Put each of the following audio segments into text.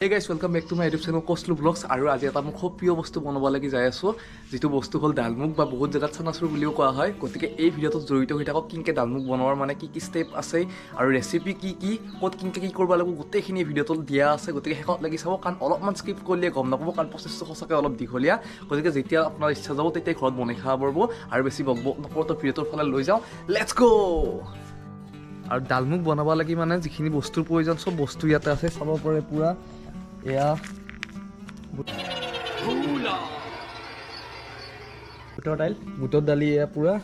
Hey guys, welcome back to my YouTube channel Koslu Vlogs আৰু আজি এটা মই খুব প্ৰিয় বস্তু বনাব লাগি যাই আছো যেটো বস্তু হল ডালমুগ বা বহুত জায়গাত চানাচুৰ বুলিও কোৱা হয় গতিকে এই ভিডিওটো জড়িত হৈ থাকক কিনকে ডালমুগ বনোৱাৰ মানে কি স্টেপ আছে আৰু ৰেচিপি কি কত কিনকে কি কৰিব লাগিব গোটেইখিনি ভিডিওটো দিয়া আছে গতিকে শেষত লাগি চাব কাৰণ অলপমান স্কিপ কৰিলে গম নাপাব কাৰণ প্ৰচেছটো সঁচাকৈ অলপ দীঘলীয়া গতিকে যেতিয়া আপোনাৰ ইচ্ছা যাব তেতিয়া ঘৰত বনাই খাব পাৰিব আৰু বেছি বকবক নকৰতো ভিডিওটোৰ ফালে লৈ যাওঁ লেটস গো আৰু ডালমুগ বনাব লাগি মানে যিখিনি বস্তুৰ প্ৰয়োজন সব বস্তু ইয়াতে আছে চাব পাৰে পুৰা এয়া বুটৰ দালি এয়া পুৰা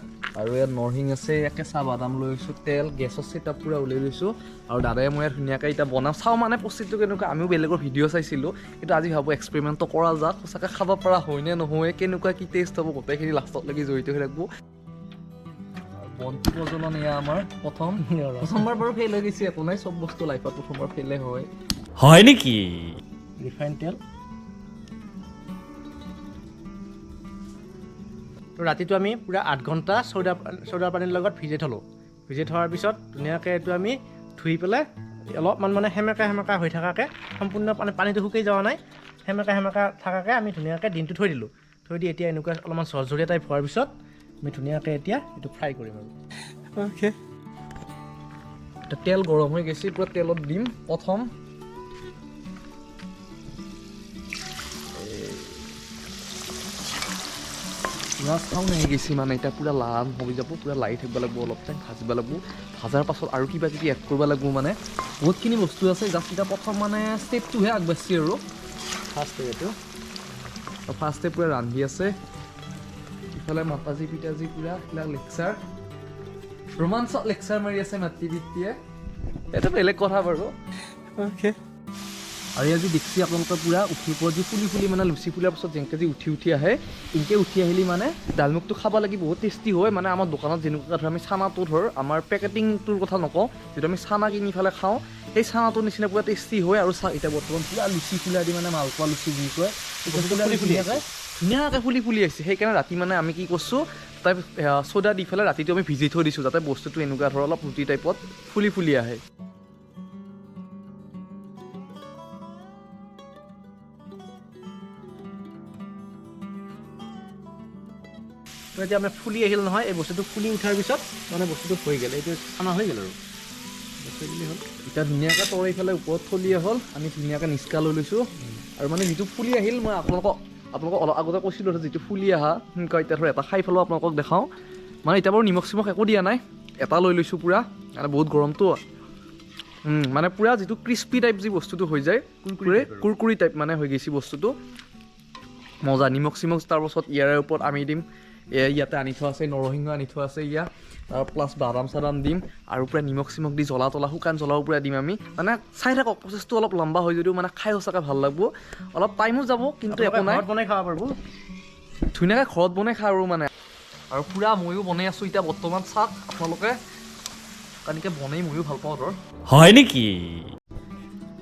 আৰু ইয়াত নৰসিং আছে ইয়াকে চাহ বাদাম লৈ লৈছোঁ তেল গেছৰ ছেটআপ পুৰা উলিয়াই লৈছোঁ আৰু দাদাই মই ধুনীয়াকৈ এতিয়া বনাম চাওঁ মানে প্ৰস্তুতিটো কেনেকুৱা আমিও বেলেগৰ ভিডিঅ' চাইছিলোঁ কিন্তু আজি ভাবোঁ এক্সপেৰিমেণ্টটো কৰা যাওক সঁচাকৈ খাব পৰা হয়নে নহয় কেনেকুৱা কি টেষ্ট হ'ব গোটেইখিনি লাষ্টলৈকে জড়িত হৈ থাকিব বন্তি প্ৰজ্বলন এয়া আমাৰ প্ৰথমবাৰ বাৰু ফেইল হৈ গৈছে একো নাই চব বস্তু লাইফত প্ৰথমবাৰ ফেইলে হয় নেকি ৰিফাইন তেল তো ৰাতিটো আমি পুৰা 8 ঘণ্টা চৌদা পানীৰ লগত ভিজাই থ'লোঁ ভিজাই থোৱাৰ পিছত ধুনীয়াকৈ এইটো আমি ধুই পেলাই অলপমান মানে সেমেকা হৈ থকাকৈ সম্পূৰ্ণ পানীটো শুকাই যোৱা নাই সেমেকা থকাকৈ আমি ধুনীয়াকৈ দিনটো থৈ দিলোঁ থৈ দি এতিয়া এনেকুৱা অলপমান জৰজৰীয়া টাইপ হোৱাৰ পিছত আমি ধুনীয়াকৈ এতিয়া এইটো ফ্ৰাই কৰিম আৰু অ'কে এটা তেল গৰম হৈ গৈছে পুৰা তেলত দিম প্ৰথম পুৰা চাউন আহি গৈছে মানে এতিয়া পুৰা লাল হৈ যাব পুৰা লাৰি থাকিব লাগিব অলপ টাইম ভাজিব লাগিব ভাজাৰ পাছত আৰু কিবা কিবি এড কৰিব লাগিব মানে বহুতখিনি বস্তু আছে জাষ্ট এতিয়া প্ৰথম মানে ষ্টেপটোহে আগবাঢ়িছে আৰু ফাৰ্ষ্ট ষ্টেপ পুৰা ৰান্ধি আছে ইফালে মাতাজী পিতাজী পুৰা এইবিলাক লেকচাৰ ৰোমাঞ্চত লেকচাৰ মাৰি আছে মাতৃ পিতৃয়ে এইটো বেলেগ কথা বাৰু অ'কে আৰু আজি দেখছি আপোনালোকে পুৰা উঠি ওপৰত যি ফুলি মানে লুচি ফুলাৰ পাছত যেনেকৈ যি উঠি আহে এনেকৈ উঠি আহিলে মানে ডালমুগটো খাব লাগি বহুত টেষ্টি হয় মানে আমাৰ দোকানত যেনেকুৱা ধৰ আমি চানাটো ধৰ আমাৰ পেকেটিংটোৰ কথা নকওঁ যিটো আমি চানা কিনি পেলাই খাওঁ সেই চানাটোৰ নিচিনা পুৰা টেষ্টি হয় আৰু এতিয়া বৰ্তমান পুৰা লুচি ফুলা দি মানে মালপোৱা লুচি বুলি কয় ধুনীয়াকৈ ফুলি আহিছে সেইকাৰণে ৰাতি মানে আমি কি কৰিছোঁ তাই চ'দা দি পেলাই ৰাতিটো আমি ভিজি থৈ দিছোঁ যাতে বস্তুটো এনেকুৱা ধৰ অলপ ৰুটি টাইপত ফুলি আহে এতিয়া আমাৰ ফুলি আহিল নহয় এই বস্তুটো ফুলি উঠাৰ পিছত মানে বস্তুটো হৈ গ'ল এইটো খানা হৈ গ'ল আৰু বস্তুখিনি হ'ল এতিয়া ধুনীয়াকৈ তৰাই পেলাই ওপৰত থলিয়া হ'ল আমি ধুনীয়াকৈ নিষ্কা লৈ লৈছোঁ আৰু মানে যিটো ফুলি আহিল মই আপোনালোকক অলপ আগতে কৈছিলোঁ যিটো ফুলি অহা সেনেকুৱা এতিয়া ধৰ এটা খাই পেলাও আপোনালোকক দেখাওঁ মানে এতিয়া বাৰু নিমখ চিমখ একো দিয়া নাই এটা লৈ লৈছোঁ পুৰা মানে বহুত গৰমটো মানে পুৰা যিটো ক্ৰিস্পি টাইপ যি বস্তুটো হৈ যায় কুৰকুৰি টাইপ মানে হৈ গৈছে বস্তুটো মজা নিমখ চিমখ তাৰপাছত ইয়াৰে ওপৰত আমি দিম ইয়াতে আনি থোৱা আছে নৰসিংহ আনি থোৱা আছে ইয়াত তাৰ প্লাছ বাদাম চাদাম দিম আৰু পুৰা নিমখ চিমখ দি জ্বলা তলা শুকান জ্বলাও পুৰা দিম আমি মানে চাই থাকক প্ৰচেছটো অলপ লম্বা হয় যদিও মানে খাই সঁচাকৈ ভাল লাগিব অলপ টাইমো যাব কিন্তু একো নাই বনাই খাব পাৰিব ধুনীয়াকৈ ঘৰত বনাই খাওঁ আৰু মানে আৰু পুৰা ময়ো বনাই আছোঁ এতিয়া বৰ্তমান চাওক আপোনালোকে তেনেকৈ বনাই ময়ো ভাল পাওঁ ধৰ হয় নেকি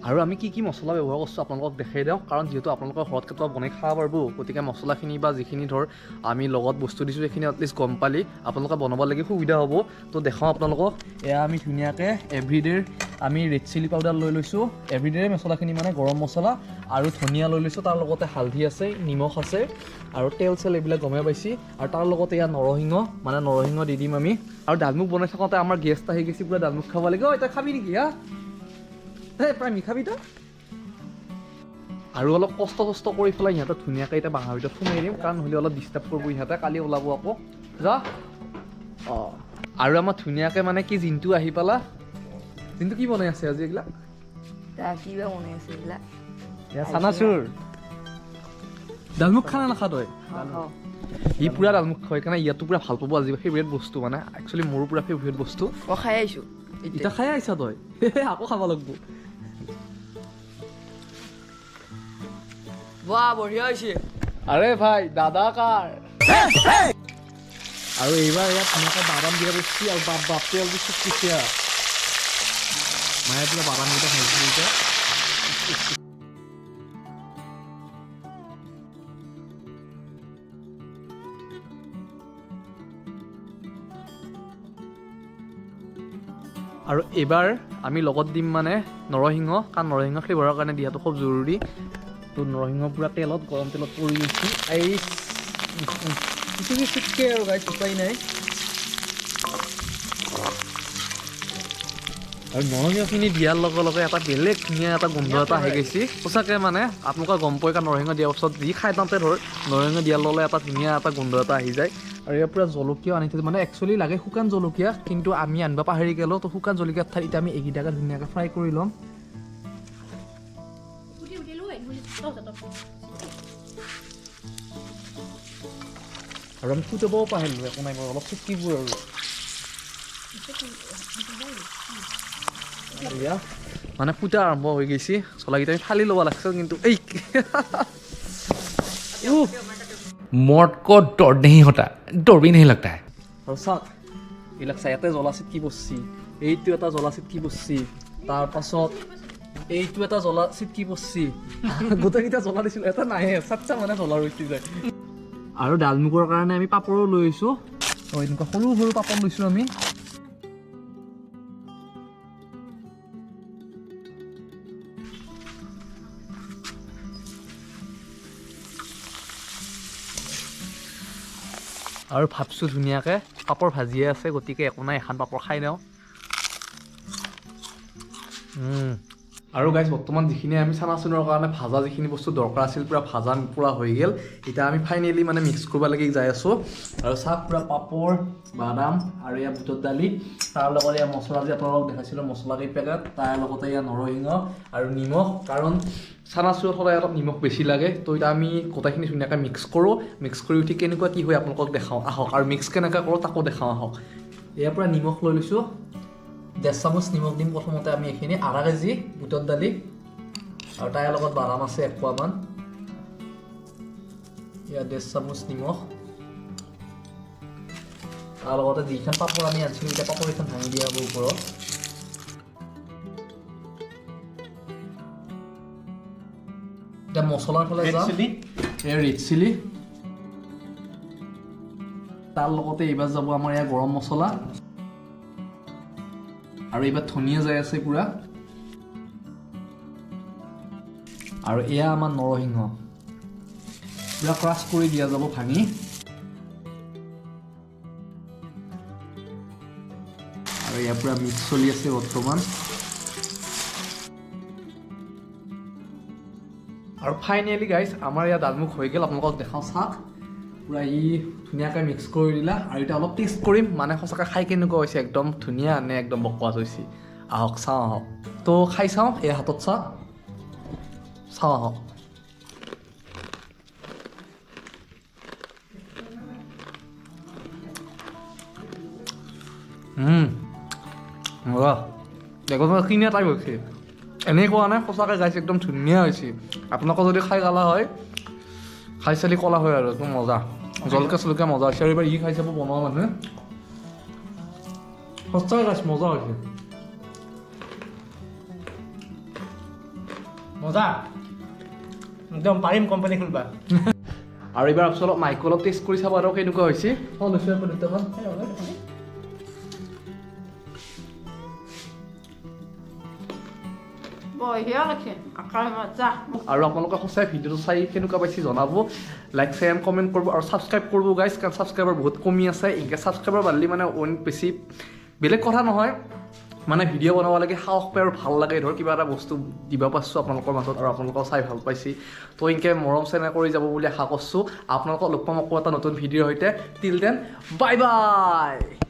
আৰু আমি কি মছলা ব্যৱহাৰ কৰিছোঁ আপোনালোকক দেখাই দিওঁ কাৰণ যিহেতু আপোনালোকৰ ঘৰত কেতিয়াবা বনাই খাব পাৰিব গতিকে মছলাখিনি বা যিখিনি ধৰ আমি লগত বস্তু দিছোঁ সেইখিনি এটলিষ্ট গম পালি আপোনালোকে বনাব লাগি সুবিধা হ'ব তো দেখাওঁ আপোনালোকক এয়া আমি ধুনীয়াকৈ এভৰিডেৰ আমি ৰেড চিলি পাউডাৰ লৈ লৈছোঁ এভৰিডেৰ মছলাখিনি মানে গৰম মছলা আৰু ধনিয়া লৈ লৈছোঁ তাৰ লগতে হালধি আছে নিমখ আছে আৰু তেল চেল এইবিলাক গমেই পাইছি আৰু তাৰ লগতে এয়া নৰসিংহ দি দিম আমি আৰু ডালমুগ বনাই থাকোঁতে আমাৰ গেষ্ট আহি গৈছে পুৰা ডালমুগ খাব লাগে এতিয়া খাবি নেকি হা প্ৰায় মিঠাবি তই আৰু অলপ কষ্ট কৰি পেলাই ইহঁতে ধুনীয়াকৈ এতিয়া বাঁহৰ ভিতৰত সোমাই দিম কাৰণ নহ'লে অলপ ডিষ্টাৰ্ব কৰিব ইহঁতে কালি ওলাব আকৌ যা অঁ আৰু আমাৰ ধুনীয়াকৈ মানে কি জিনটো আহি পালা জিনটো কি বনাই আছে আজি এইবিলাক কিবা বনাই আছে এইবিলাক চানাচুৰ ডালমুগ খানা নাখা তই ই পুৰা ডালমুগ খায় সেইকাৰণে ইয়াতো পুৰা ভাল পাব আজি ফেভৰেট বস্তু মানে একচুৱেলি মোৰো পুৰা ফেভৰেট বস্তু মই খাই আহিছোঁ এতিয়া খাই আহিছা তই আকৌ খাব লাগিব বাহ বঢ়িয়া হৈছে আৰে ভাই দাদা কাৰ আৰু এইবাৰ ইয়াত ধুনীয়াকৈ বাদাম দিয়া বস্তু আৰু বাপৰে আৰু চব কিছু মায়ে পুৰা বাদামকেইটা ভাজিছে আৰু এইবাৰ আমি লগত দিম মানে নৰসিংহ, কাৰণ নৰসিংহ ফ্লেভাৰৰ কাৰণে দিয়াটো খুব জৰুৰী। তো নৰসিংহ পূৰা তেলত, গৰম তেলত পৰি গৈছে। এই চিটকে আৰু গাইছ, উপায় নাই। আৰু নৰসিংহখিনি দিয়াৰ লগে লগে এটা বেলেগ ধুনীয়া এটা গোন্ধ এটা আহি গৈছে। সঁচাকৈ মানে আপোনালোকে গম পাই, কাৰণ নৰসিংহ দিয়াৰ পাছত যি খাই তাতে ধৰ নৰসিংহ দিয়াৰ লগে এটা ধুনীয়া এটা গোন্ধ এটা আহি যায়। আৰু ইয়াৰ পূৰা জলকীয়াও আনি থৈছে, মানে একচুৱেলি লাগে শুকান জলকীয়া, কিন্তু আমি আনিব পাহৰি গ'লোঁ। তো শুকান জলকীয়াৰ ঠাইত এতিয়া আমি এইকেইটাকে ধুনীয়াকৈ ফ্ৰাই কৰি ল'ম। আৰু আমি ফুটাবও পাহৰিলোঁ, একো নাই, মই অলপ চিকিবোৰ আৰু এয়া মানে ফুটা আৰম্ভ হৈ গৈছে। চলাকেইটা আমি ফালি ল'ব লাগিছিল, কিন্তু এই मौत को डर नहीं होता, डर भी नहीं लगता है। আৰু চাওক এইবিলাক চাই, ইয়াতে জ্বলা চিটকি পৰছি, এইটো এটা জ্বলা চিটকি পৰছি, তাৰপাছত এইটো এটা জ্বলা চিটকি পৰছি। গোটেইকেইটা জ্বলা দিছিলোঁ, এটা নাহে, চাচ্চা মানে জ্বলা ৰৈ যায়। আৰু ডালমুগৰ কাৰণে আমি পাপৰো লৈ আহিছোঁ। এনেকুৱা সৰু সৰু পাপৰ লৈছোঁ আমি। আৰু ভাবছোঁ ধুনীয়াকৈ পাপৰ ভাজিয়ে আছে, গতিকে একো নাই, এখন পাপৰ খাই লওঁ। আৰু গাইজ বৰ্তমান যিখিনি আমি চানাচুনৰ কাৰণে ভাজা যিখিনি বস্তু দৰকাৰ আছিল, পূৰা ভাজা পূৰা হৈ গ'ল। এতিয়া আমি ফাইনেলি মানে মিক্স কৰিব লাগি যাই আছোঁ। আৰু চাওক পূৰা পাপৰ, বাদাম আৰু ইয়াৰ বুটৰ দালি, তাৰ লগত ইয়াৰ মছলা যে আপোনালোকক দেখাইছিলোঁ, মছলা কেই পেকেট, তাৰ লগতে ইয়াৰ নৰসিংহ আৰু নিমখ, কাৰণ চানাচুৰত সদায় অলপ নিমখ বেছি লাগে। তো এতিয়া আমি গোটেইখিনি ধুনীয়াকৈ মিক্স কৰোঁ। মিক্স কৰি উঠি কেনেকুৱা কি হয় আপোনালোকক দেখাওঁ আহক, আৰু মিক্স কেনেকৈ কৰোঁ তাকো দেখাওঁ আহক। ইয়াৰ পৰা নিমখ লৈ লৈছোঁ, 1.5 চামুচ নিমখ দিম প্ৰথমতে আমি এইখিনি, আধা কেজি বুটৰ দালি, আৰু তাৰ লগত বাদাম আছে 1 পোৱামান। ইয়াত 1.5 চামুচ নিমখ, তাৰ লগতে যিখন পাপৰ আমি আনিছিলোঁ, এতিয়া পাপৰ এইখন ভাঙি দিয়া হ'ব ওপৰত। এতিয়া মছলাৰ ফালে যাওঁ। এয়া ৰেড চিলি, তাৰ লগতে এইবাৰ যাব আমাৰ ইয়াৰ গৰম মছলা, আৰু এইবাৰ ধনিয়া যাই আছে পূৰা, আৰু এয়া আমাৰ নৰসিংহ পূৰা ক্ৰাছ কৰি দিয়া যাব ভাঙি। আৰু ইয়াৰ পূৰা মিক্স চলি আছে বৰ্তমান। আৰু ফাইনেলি গাইজ আমাৰ ইয়াত ডালমুগ হৈ গ'ল, আপোনালোকক দেখাওঁ চাওক। পূৰা ই ধুনীয়াকৈ মিক্স কৰি দিলা, আৰু এতিয়া অলপ টেষ্ট কৰিম, মানে সঁচাকৈ খাই কেনেকুৱা হৈছে, একদম ধুনীয়া নে একদম বকৱাচ হৈছে। আহক চাওঁ আহক, তো খাই চাওঁ, এই হাতত চাওঁ আহক। মজা, একদম কিনা টাইপ হৈছে, এনেই কোৱা নাই, সঁচাকৈ গাইছে, একদম ধুনীয়া হৈছে। আপোনালোকে যদি খাই কালা হয়, খাই চালি কলা হয় আৰু একদম মজা, জলকীয়া চলকীয়া মজা হৈছে। আৰু এইবাৰ ই খাই চাব বনোৱা মানুহে, সঁচাকৈ গাইছে মজা হৈছে, মজা, একদম পাৰিম কোম্পানী খুলিবা। আৰু এইবাৰ অলপ মাইকো অলপ টেষ্ট কৰি চাব আৰু কেনেকুৱা হৈছে। লৈছোঁ আকৌ দুটামান। আৰু আপোনালোকে সঁচাই ভিডিঅ'টো চাই কেনেকুৱা পাইছে জনাব, লাইক শ্বেয়াৰ কমেণ্ট কৰিব, আৰু ছাবস্ক্ৰাইব কৰিব গাইজ, কাৰণ ছাবস্ক্ৰাইবাৰ বহুত কমি আছে। এনেকৈ ছাবস্ক্ৰাইবাৰ বাঢ়লি মানে বেছি বেলেগ কথা নহয়, মানে ভিডিঅ' বনাব লাগে, সাহস পায় আৰু ভাল লাগে, ধৰ কিবা এটা বস্তু দিব পাৰছোঁ আপোনালোকৰ মাজত, আৰু আপোনালোকেও চাই ভাল পাইছে। তো এনেকৈ মৰম চেনেহ কৰি যাব বুলি আশা কৰিছোঁ। আপোনালোকক লগ পাম আকৌ এটা নতুন ভিডিঅ'ৰ সৈতে। Till then bye bye.